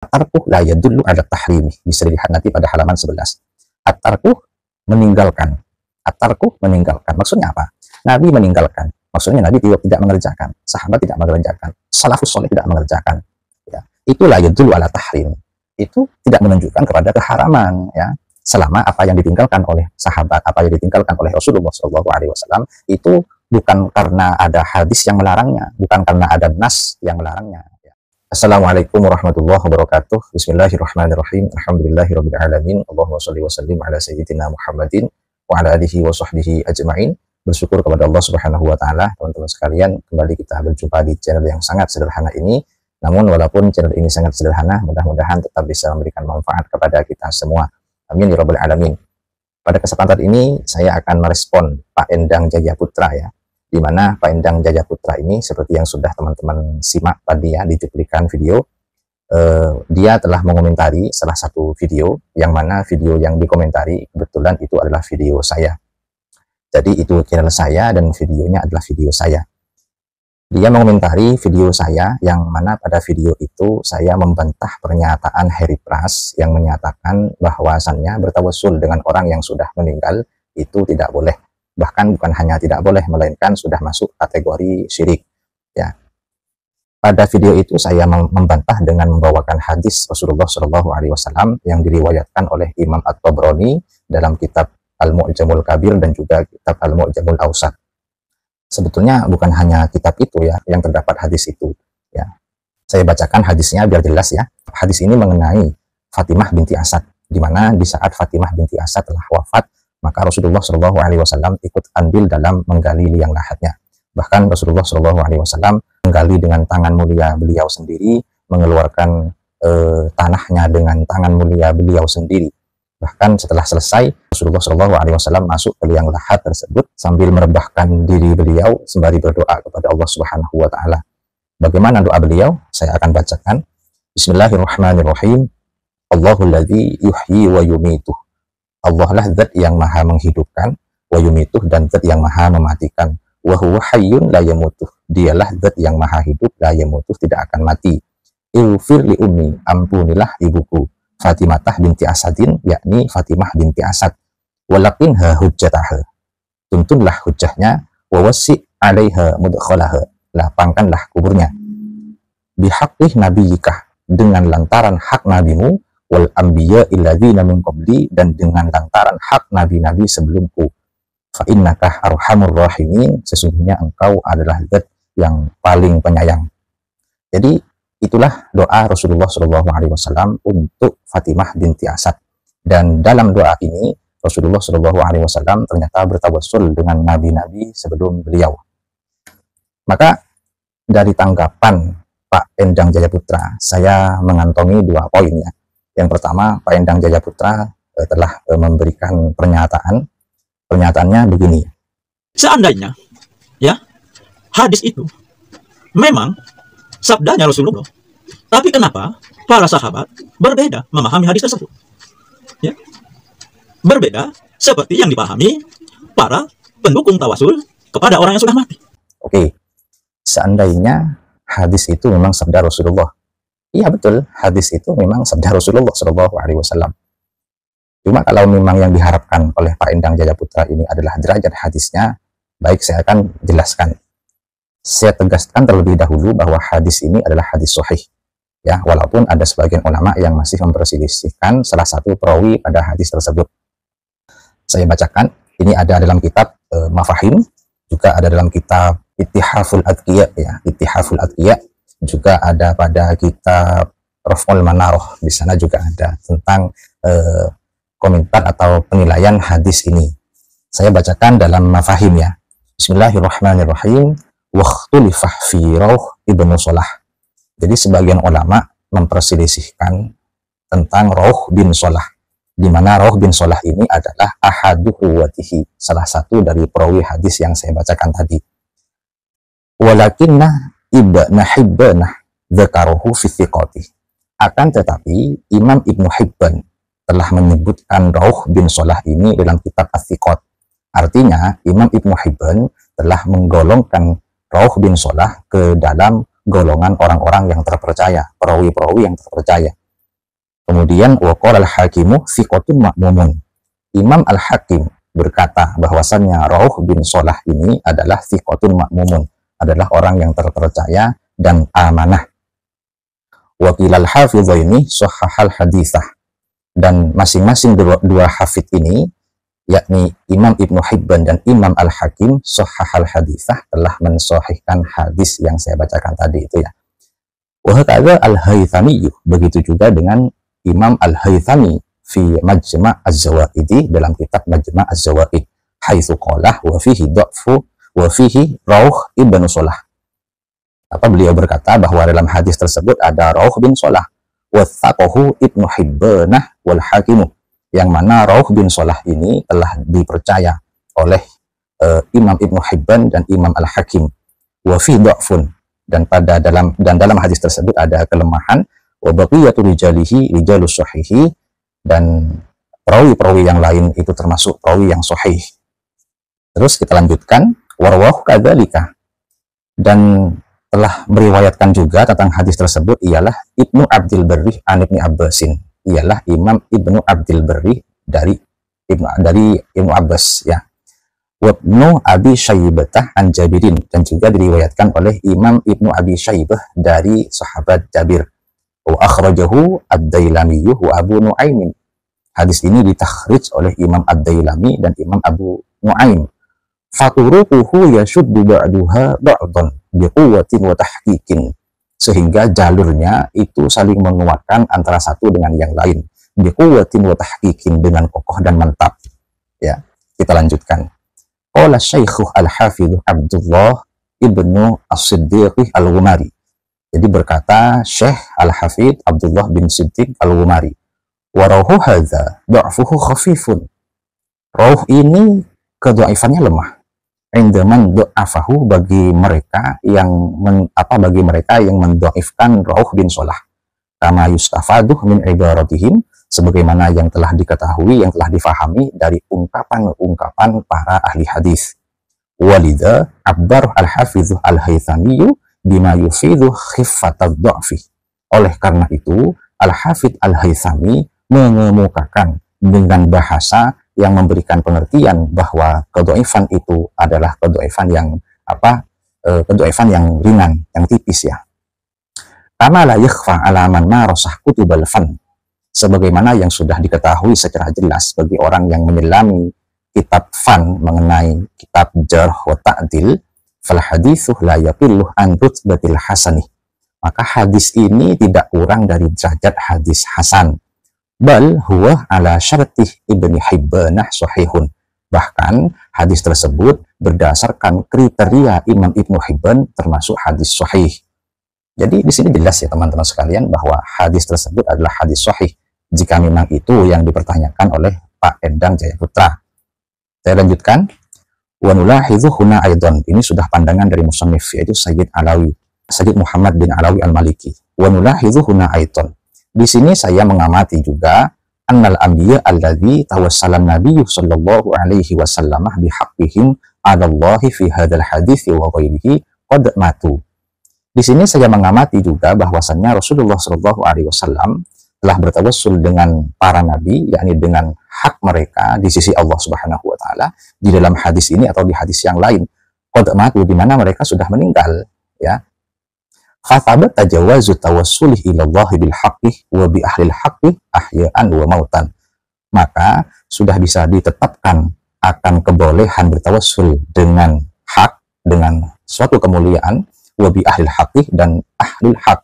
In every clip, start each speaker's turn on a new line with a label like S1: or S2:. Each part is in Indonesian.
S1: At-tarku la yadullu ala tahrimi. Bisa dilihat nanti pada halaman 11. At-tarku meninggalkan. At-tarku meninggalkan. Maksudnya apa? Nabi meninggalkan. Maksudnya Nabi tidak mengerjakan. Sahabat tidak mengerjakan. Salafus soleh tidak mengerjakan. Ya. Itu la yadullu ala tahrim. Itu tidak menunjukkan kepada keharaman. Ya. Selama apa yang ditinggalkan oleh sahabat, apa yang ditinggalkan oleh Rasulullah SAW, itu bukan karena ada hadis yang melarangnya, bukan karena ada nas yang melarangnya. Assalamualaikum warahmatullahi wabarakatuh. Bismillahirrahmanirrahim. Alhamdulillahirabbil alamin. Allahumma shalli wa sallim ala sayyidina Muhammadin wa ala alihi wa sahbihi ajma'in. Bersyukur kepada Allah Subhanahu wa taala. Teman-teman sekalian, kembali kita berjumpa di channel yang sangat sederhana ini. Namun walaupun channel ini sangat sederhana, mudah-mudahan tetap bisa memberikan manfaat kepada kita semua. Amin ya rabbal alamin. Pada kesempatan ini saya akan merespon Pak Endang Jayaputra, ya. Di mana Pak Endang Jayaputra ini seperti yang sudah teman-teman simak tadi ya di cuplikan video, dia telah mengomentari salah satu video, yang mana video yang dikomentari kebetulan itu adalah video saya. Jadi itu channel saya dan videonya adalah video saya. Dia mengomentari video saya yang mana pada video itu saya membantah pernyataan Harry Pras yang menyatakan bahwasannya bertawassul dengan orang yang sudah meninggal itu tidak boleh. Bahkan bukan hanya tidak boleh, melainkan sudah masuk kategori syirik. Ya. Pada video itu saya membantah dengan membawakan hadis Rasulullah SAW yang diriwayatkan oleh Imam At-Tabrani dalam kitab Al-Mu'jamul Kabir dan juga kitab Al-Mu'jamul Awsat. Sebetulnya bukan hanya kitab itu ya yang terdapat hadis itu. Ya. Saya bacakan hadisnya biar jelas ya. Hadis ini mengenai Fatimah binti Asad, di mana di saat Fatimah binti Asad telah wafat, maka Rasulullah SAW ikut andil dalam menggali liang lahatnya. Bahkan Rasulullah SAW menggali dengan tangan mulia beliau sendiri, mengeluarkan tanahnya dengan tangan mulia beliau sendiri. Bahkan setelah selesai, Rasulullah SAW masuk ke liang lahat tersebut sambil merebahkan diri beliau sembari berdoa kepada Allah Subhanahu wa taala. Bagaimana doa beliau? Saya akan bacakan. Bismillahirrahmanirrahim. Allahul ladzi yuhyi wa yumituh. Allah lah zat yang maha menghidupkan, wa yumituh, dan zat yang maha mematikan. Wa huwa hayyun la yamutuh. Dialah zat yang maha hidup, la yamutuh, tidak akan mati. Ighfir li ummi, ampunilah ibuku Fatimah binti Asadin, yakni Fatimah binti Asad. Walakinha hujjataha, tuntunlah hujjahnya. Wa wasi' alaiha mudkhalaha, lapangkanlah kuburnya. Bihaqqih nabiyikah, dengan lantaran hak nabimu, wal anbiya illadzina min qabli, dan dengan lantaran hak nabi-nabi sebelumku. Fa innaka arhamur rahimin, sesungguhnya engkau adalah zat yang paling penyayang. Jadi itulah doa Rasulullah SAW untuk Fatimah binti Asad. Dan dalam doa ini Rasulullah SAW ternyata bertawassul dengan nabi-nabi sebelum beliau. Maka dari tanggapan Pak Endang Jayaputra, saya mengantongi dua poin ya. Yang pertama, Pak Endang Jayaputra telah memberikan pernyataan. Pernyataannya begini.
S2: Seandainya ya hadis itu memang sabdanya Rasulullah, tapi kenapa para sahabat berbeda memahami hadis tersebut? Ya. Berbeda seperti yang dipahami para pendukung tawasul kepada orang yang sudah mati.
S1: Oke, seandainya hadis itu memang sabda Rasulullah. Iya betul, hadis itu memang sabda Rasulullah SAW. Cuma kalau memang yang diharapkan oleh Pak Endang Jayaputra ini adalah derajat hadisnya, baik saya akan jelaskan. Saya tegaskan terlebih dahulu bahwa hadis ini adalah hadis sahih. Ya, walaupun ada sebagian ulama yang masih memperselisihkan salah satu perawi pada hadis tersebut. Saya bacakan, ini ada dalam kitab Mafahim, juga ada dalam kitab Ittihaful Adqiya, ya, Ittihaful Adqiya, juga ada pada kitab Raf'ul Manaroh. Di sana juga ada tentang komentar atau penilaian hadis ini. Saya bacakan dalam Mafahim ya. Bismillahirrahmanirrahim. Wakhtulifah fi Rauh ibnu Solah. Jadi sebagian ulama memperselisihkan tentang Rauh bin Solah, di mana Rauh bin Solah ini adalah ahadu ruwatihi, salah satu dari perawi hadis yang saya bacakan tadi. Walakinna ibna Hibbanah dzakaruhu fi thiqati. Akan tetapi Imam Ibnu Hibban telah menyebutkan Rauh bin Solah ini dalam kitab Ats-Tsiqat. Artinya Imam Ibnu Hibban telah menggolongkan Rauh bin Solah ke dalam golongan orang-orang yang terpercaya, perawi-perawi yang terpercaya. Kemudian waqala al-Hakimu thiqatun ma'mumun. Imam Al-Hakim berkata bahwasannya Rauh bin Shalah ini adalah thiqatun ma'mumun, adalah orang yang terpercaya dan amanah. Wa qilal hafidhaini sahhahal haditsah. Dan masing-masing dua hafid ini, yakni Imam Ibnu Hibban dan Imam Al-Hakim, sahhahal haditsah, telah mensahihkan hadis yang saya bacakan tadi itu ya. Wa hakadha Al-Haythami, begitu juga dengan Imam Al-Haythami fi Majma' Az-Zawaidi, dalam kitab Majma' Az-Zawaid, haitsu qala wa fihi dha'fu wa fihi Rauh ibn Shalah. Beliau berkata bahwa dalam hadis tersebut ada Rauh bin Shalah, wa tsaqahu Ibnu Hibbanah wal Hakim, yang mana Rauh bin Shalah ini telah dipercaya oleh Imam Ibnu Hibban dan Imam Al-Hakim. Wa fi dha'fun, dan dalam hadis tersebut ada kelemahan. Wa baqiyatu rijalihi rijalus sahihi, dan perawi-perawi yang lain itu termasuk perawi yang sahih. Terus kita lanjutkan, warwahu kadzalika, dan telah meriwayatkan juga tentang hadis tersebut ialah Ibnu Abdil Barri an Ibnu Abbasin, ialah Imam Ibnu Abdil Barri dari Ibnu Abbas ya. Wa Ibnu Abi Syaibah an Jabirin, dan juga diriwayatkan oleh Imam Ibnu Abi Syaibah dari sahabat Jabir. Wa akhrajahu Ad-Dailami wa Abu Nu'aim. Hadis ini ditakhrij oleh Imam Ad-Dailami dan Imam Abu Nu'aim. Faturuquhu yashuddu ba'duha ba'dan biquwwatin wa tahqiqin, sehingga jalurnya itu saling menguatkan antara satu dengan yang lain, biquwwatin wa tahqiqin, dengan kokoh dan mantap ya. Kita lanjutkan. Qala Syekh Al-Hafidz Abdullah Ibnu As-Siddiq Al-Ghumari. Jadi berkata Syekh Al-Hafidz Abdullah bin Siddiq Al-Ghumari, wa rauhu hadza dha'fuhu khafifun. Rauh ini kedhaifannya lemah. Indaman dha'afahu, bagi mereka yang mendhaifkan Rauh bin Shalah. Kama yustafaduh min ibaratihim, sebagaimana yang telah diketahui, yang telah difahami dari ungkapan-ungkapan para ahli hadis. Walidha abbar al-Hafidz Al-Haythami bima yufidu khiffatad dha'fi. Oleh karena itu, Al-Hafidz Al-Haythami mengemukakan dengan bahasa yang memberikan pengertian bahwa kedhaifan itu adalah kedhaifan yang ringan, yang tipis ya. Kama la yakhfa ala man marasah kutubal fan, sebagaimana yang sudah diketahui secara jelas bagi orang yang menyelami kitab fan mengenai kitab jarh wa ta'dil, fal haditsu la yaqillu an rutbatil hasanih, maka hadis ini tidak kurang dari derajat hadis hasan. Bal huwa ala syartih Ibnu Hibbanah sahihun, bahkan hadis tersebut berdasarkan kriteria Imam Ibnu Hibban termasuk hadis sahih. Jadi di sini jelas ya teman-teman sekalian bahwa hadis tersebut adalah hadis sahih, jika memang itu yang dipertanyakan oleh Pak Endang Jayaputra. Saya lanjutkan. Wa nulahidzu huna aidan, ini sudah pandangan dari musannif, yaitu Sayyid Muhammad bin Alawi Al-Maliki. Wa nulahidzu huna aidan, di sini saya mengamati juga annal anbiya alladzi tawassalan nabiyyu sallallahu alaihi wasallam bihaqqihim 'ala Allah fi hadzal hadits wa ghairihi qad matu. Di sini saya mengamati juga bahwasannya Rasulullah sallallahu alaihi wasallam telah bertawassul dengan para nabi, yakni dengan hak mereka di sisi Allah Subhanahu wa taala, di dalam hadis ini atau di hadis yang lain. Qad matu, di mana mereka sudah meninggal ya. Fathabat tajawazu tawassulih ilallahi bil haqqih wa bi ahlil haqqih ahya'an wa mautan. Maka sudah bisa ditetapkan akan kebolehan bertawassul dengan hak, dengan suatu kemuliaan, wa bi ahlil haqqih, dan ahlul haq,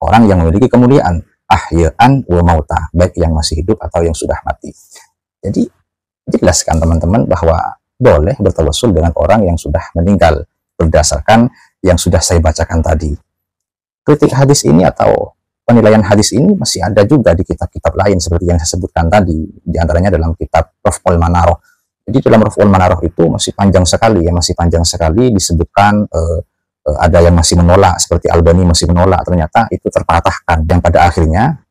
S1: orang yang memiliki kemuliaan, ahya'an wa mauta, baik yang masih hidup atau yang sudah mati. Jadi jelaskan teman-teman bahwa boleh bertawassul dengan orang yang sudah meninggal berdasarkan yang sudah saya bacakan tadi. Kritik hadis ini atau penilaian hadis ini masih ada juga di kitab-kitab lain seperti yang saya sebutkan tadi, diantaranya dalam kitab Raf'ul Manaroh. Jadi dalam Raf'ul Manaroh itu masih panjang sekali disebutkan ada yang masih menolak, seperti Albani masih menolak, ternyata itu terpatahkan, yang pada akhirnya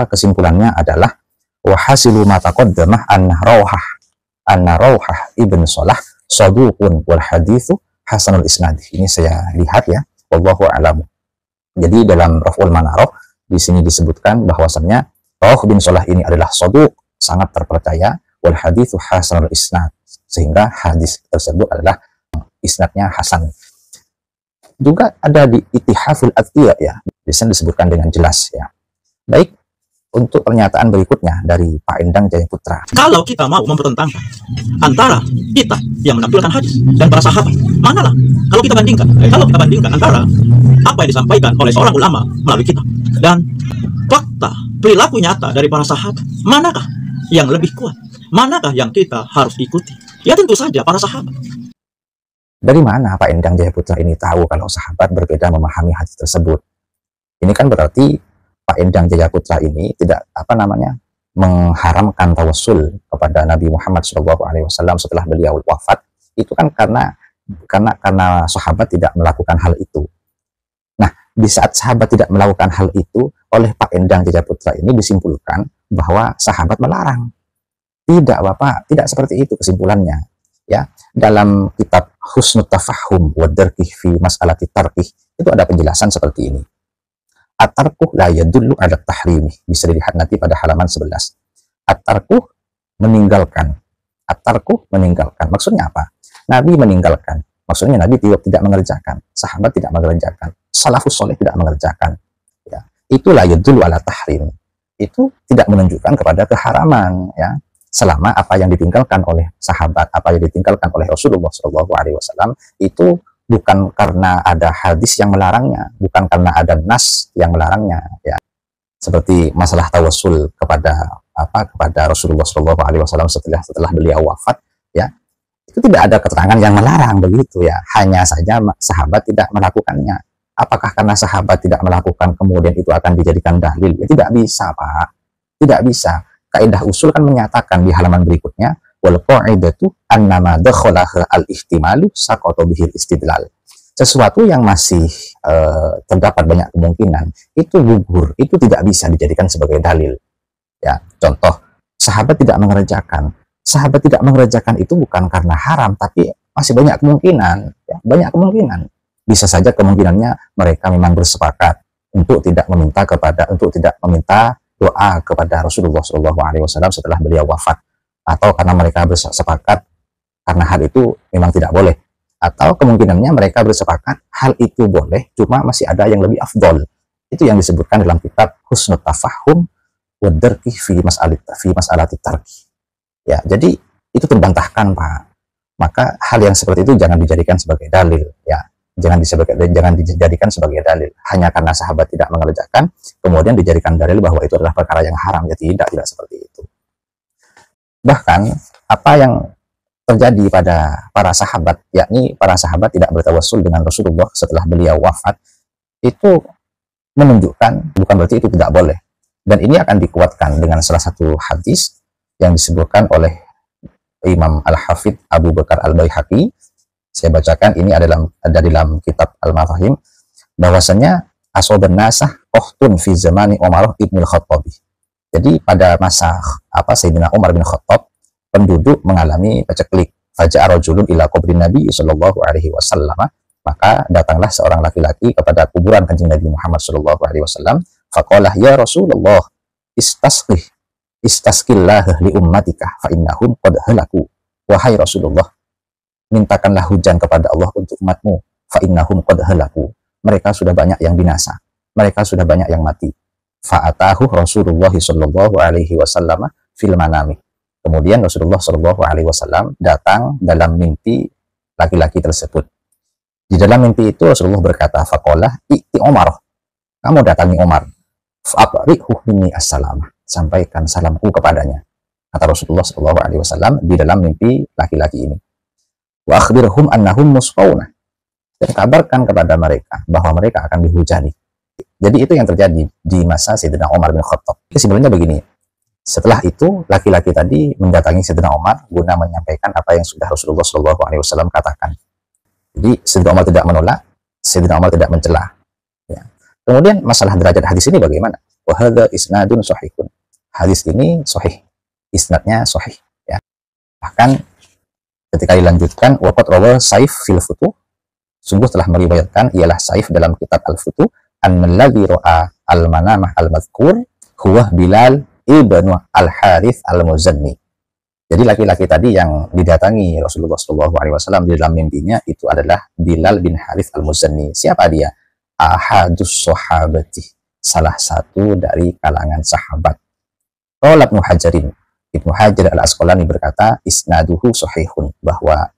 S1: kesimpulannya adalah wahasilu ma taqaddamah anna Rauhah ibn Shalah saduqun wal haditsu hasanul isnad. Ini saya lihat ya, wallahu a'lam. Jadi dalam Raf'ul Manaroh di sini disebutkan bahwasannya Toh bin Salah ini adalah saduq, sangat terpercaya, wal haditsu hasanul isnad, sehingga hadis tersebut adalah isnadnya hasan. Juga ada di Ittihaful Adhiyah ya, di sini disebutkan dengan jelas ya. Baik, untuk pernyataan berikutnya dari Pak Endang Jaya Putra.
S2: Kalau kita mau mempertentangkan antara kita yang menampilkan hadis dan para sahabat, manalah? Kalau kita bandingkan antara apa yang disampaikan oleh seorang ulama melalui kitab dan fakta perilaku nyata dari para sahabat, manakah yang lebih kuat? Manakah yang kita harus ikuti? Ya tentu saja para sahabat.
S1: Dari mana Pak Endang Jaya Putra ini tahu kalau sahabat berbeda memahami hadis tersebut? Ini kan berarti Pak Endang Jaya Putra ini tidak mengharamkan tawassul kepada Nabi Muhammad SAW setelah beliau wafat. Itu kan karena sahabat tidak melakukan hal itu. Nah, di saat sahabat tidak melakukan hal itu, oleh Pak Endang Jaya Putra ini disimpulkan bahwa sahabat melarang. Tidak, Bapak, tidak seperti itu kesimpulannya. Ya, dalam kitab Husnul Tafahum wa Darkih fi Mas'alati Tarkih itu ada penjelasan seperti ini. At-tarkuh la yadullu ala tahrimi. Bisa dilihat nanti pada halaman 11. At-tarkuh meninggalkan. At-tarkuh meninggalkan. Maksudnya apa? Nabi meninggalkan. Maksudnya Nabi tidak mengerjakan. Sahabat tidak mengerjakan. Salafus soleh tidak mengerjakan. Ya, itu la yadullu ala tahrim. Itu tidak menunjukkan kepada keharaman, ya. Selama apa yang ditinggalkan oleh sahabat, apa yang ditinggalkan oleh Rasulullah SAW itu bukan karena ada hadis yang melarangnya, bukan karena ada nas yang melarangnya, ya. Seperti masalah tawassul kepada Rasulullah SAW setelah beliau wafat, ya. Itu tidak ada keterangan yang melarang begitu, ya. Hanya saja sahabat tidak melakukannya. Apakah karena sahabat tidak melakukan kemudian itu akan dijadikan dalil? Ya, tidak bisa, Pak. Tidak bisa. Kaidah usul kan menyatakan di halaman berikutnya, wal qa'idatu annama dakhalaha al-ihtimalu saqata bihil istidlal. Sesuatu yang masih terdapat banyak kemungkinan itu gugur, itu tidak bisa dijadikan sebagai dalil. Ya, contoh, sahabat tidak mengerjakan. Sahabat tidak mengerjakan itu bukan karena haram, tapi masih banyak kemungkinan, ya, banyak kemungkinan. Bisa saja kemungkinannya mereka memang bersepakat untuk tidak meminta doa kepada Rasulullah SAW setelah beliau wafat, atau karena mereka bersepakat karena hal itu memang tidak boleh, atau kemungkinannya mereka bersepakat hal itu boleh, cuma masih ada yang lebih afdol. Itu yang disebutkan dalam kitab Husnul Tafahum wa Darkih fi Mas'alati Tarkih. Ya, jadi itu terbantahkan, Pak. Maka hal yang seperti itu jangan dijadikan sebagai dalil, ya. Jangan dijadikan sebagai dalil hanya karena sahabat tidak mengerjakan kemudian dijadikan dalil bahwa itu adalah perkara yang haram. Ya tidak seperti itu. Bahkan apa yang terjadi pada para sahabat, yakni para sahabat tidak bertawassul dengan Rasulullah setelah beliau wafat, itu menunjukkan bukan berarti itu tidak boleh. Dan ini akan dikuatkan dengan salah satu hadis yang disebutkan oleh Imam Al-Hafidh Abu Bakar Al-Baihaqi. Saya bacakan, ini ada dalam kitab Al-Mafahim, bahwasanya asoban nasah qohtun fi zamani Umar ibn Khattab. Jadi pada masa Sayyidina Umar bin Khattab, penduduk mengalami paceklik. Faja'a rajulun ila qabrin Nabi sallallahu alaihi wasallam. Maka datanglah seorang laki-laki kepada kuburan Kanjeng Nabi Muhammad sallallahu alaihi wasallam. Faqala ya Rasulullah istasqillah li ummatika fa innahum qad halaku. Wahai Rasulullah, mintakanlah hujan kepada Allah untuk umatmu, fa innahum qad halaku. Mereka sudah banyak yang binasa, mereka sudah banyak yang mati. Fa'atahu Rasulullah sallallahu alaihi wasallam fil manami. Kemudian Rasulullah sallallahu alaihi wasallam datang dalam mimpi laki-laki tersebut. Di dalam mimpi itu Rasulullah berkata, faqala i'ti Umar, kamu datangi Umar, fa'abrihu minni assalam, sampaikan salamku kepadanya. Kata Rasulullah sallallahu alaihi wasallam di dalam mimpi laki-laki ini. Wa akhbirhum annahum musqawna, dan kabarkan kepada mereka bahwa mereka akan dihujani. Jadi itu yang terjadi di masa Sayyidina Umar bin Khattab. Kesimpulannya begini, setelah itu laki-laki tadi mendatangi Sayyidina Umar guna menyampaikan apa yang sudah Rasulullah SAW katakan. Jadi Sayyidina Umar tidak menolak, Sayyidina Umar tidak mencela. Ya. Kemudian masalah derajat hadis ini bagaimana? Wa hadza isnadun sahihun. Hadis ini sahih, isnadnya sahih. Ya. Bahkan ketika dilanjutkan, waqad rawa Saif fil Futuh, sungguh telah meriwayatkan ialah Saif dalam kitab Al-Futuh, annalladzi ra'a al-manamah al-madhkur huwa Bilal ibnu Al-Harith Al-Muzanni. Jadi laki-laki tadi yang didatangi Rasulullah SAW di dalam mimpinya itu adalah Bilal bin Harith Al-Muzanni. Siapa dia? Ahadus sahabati, salah satu dari kalangan sahabat. Qala Ibnu Hajarin, Ibnu Hajar Al-Asqalani berkata, isnaduhu sahihun, bahwa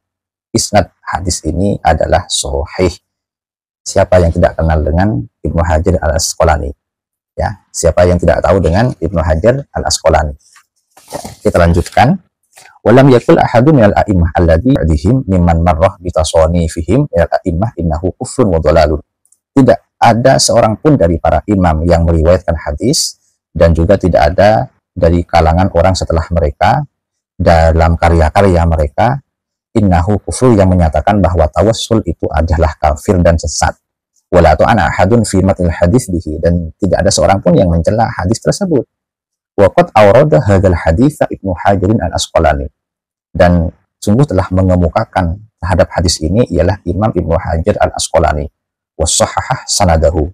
S1: isnad hadis ini adalah sahih. Siapa yang tidak kenal dengan Ibnu Hajar Al-Asqalani? Ya, siapa yang tidak tahu dengan Ibnu Hajar Al-Asqalani? Ya, kita lanjutkan. Walam yakul ahadun minal a'immah alladhi ba'dihim mimman marrah bitasawwifihim minal a'immah innahu kufrun wa dhalalun. Tidak ada seorang pun dari para imam yang meriwayatkan hadis, dan juga tidak ada dari kalangan orang setelah mereka dalam karya-karya mereka innahu kufur, yang menyatakan bahwa tawassul itu adalah kafir dan sesat. Wala ta'ana ahadun fi matnil hadis bihi, dan tidak ada seorang pun yang mencela hadis tersebut. Waqad awrada hadzal hadits Ibnu Hajar Al-Asqalani, dan sungguh telah mengemukakan terhadap hadis ini ialah Imam Ibnu Hajar Al-Asqalani, wasahhah sanadahu,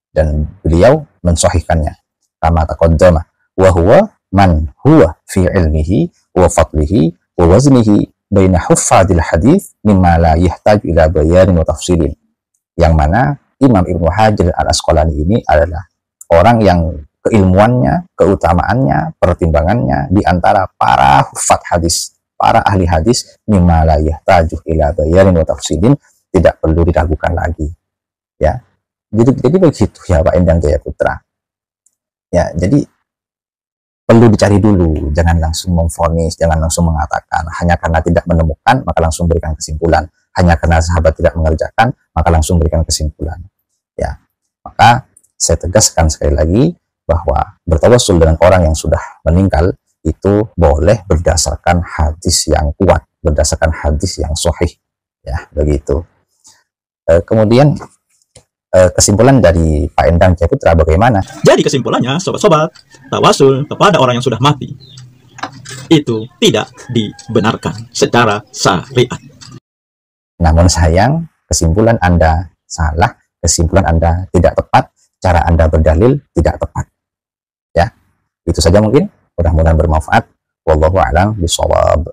S1: dan beliau mensahihkannya. Kama taqaddama wa huwa man huwa fi ilmihi wa fadlihi wa waznihi baina huffadil hadits mimma la yahtaju ila bayanin wa tafsilin. Yang mana Imam Ibnu Hajar Al-Asqalani ini adalah orang yang keilmuannya, keutamaannya, pertimbangannya di antara para hufat hadis, para ahli hadis, mimma la yahtaju ila bayanin wa tafsilin, tidak perlu diragukan lagi. Ya. Jadi begitu ya Pak Endang Jaya Putra. Ya, jadi perlu dicari dulu, jangan langsung memvonis, jangan langsung mengatakan hanya karena tidak menemukan maka langsung berikan kesimpulan, hanya karena sahabat tidak mengerjakan maka langsung berikan kesimpulan. Ya, maka saya tegaskan sekali lagi bahwa bertawassul dengan orang yang sudah meninggal itu boleh berdasarkan hadis yang kuat, berdasarkan hadis yang sahih, ya begitu. Kemudian kesimpulan dari Pak Endang Jaya Putra bagaimana?
S2: Jadi kesimpulannya, sobat-sobat, tawasul kepada orang yang sudah mati itu tidak dibenarkan secara syariat.
S1: Namun sayang, kesimpulan Anda salah, kesimpulan Anda tidak tepat, cara Anda berdalil tidak tepat. Ya, itu saja mungkin. Mudah-mudahan bermanfaat. Wallahu a'lam bishawab.